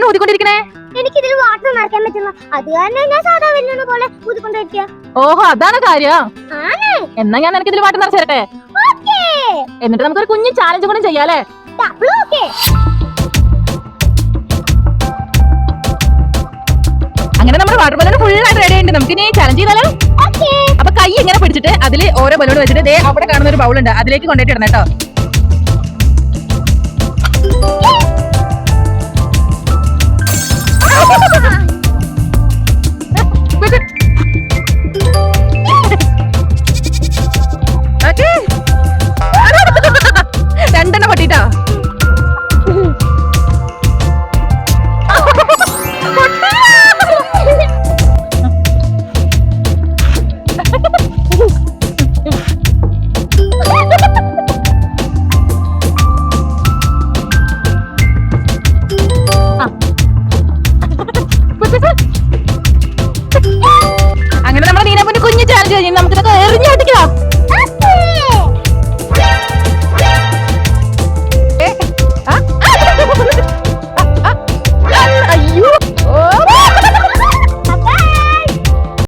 ഊതിക്കൊണ്ടിരിക്കണേ? എനിക്കിതിൽ വാട്ടർ നിറയ്ക്കാൻ പറ്റുന്നു. അത് കാരണം ഞാൻ സാധാ വെല്ലുന്ന പോലെ ഊതിക്കൊണ്ടിരിക്കുക. ഓഹോ, അതാണ് കാര്യം. ആണ്. എന്നാ ഞാൻ നിനക്ക് ഇതിൽ വാട്ടർ നിറച്ചു തരട്ടെ? ഓക്കേ. എന്നിട്ട് നമുക്കൊരു കുഞ്ഞു ചാലഞ്ച് കൂടെ ചെയ്യാലേ? ഓക്കേ. അങ്ങനെ നമ്മുടെ വാട്ടർ ബലൂൺ ഫുൾ ആയിട്ട് റെഡി ആയിട്ട് നമുക്ക് ഇനി ചാലഞ്ച് ചെയ്താലോ? ഓക്കേ. അപ്പൊ കൈ ഇങ്ങനെ പിടിച്ചിട്ട് അതിൽ ഓരോ ബലൂൺ വെച്ചിട്ട് ദേ അവിടെ കാണുന്ന ഒരു ബൗൾ ഉണ്ട്, അതിലേക്ക് കൊണ്ടുപോയിട്ട് ഇടണം കേട്ടോ.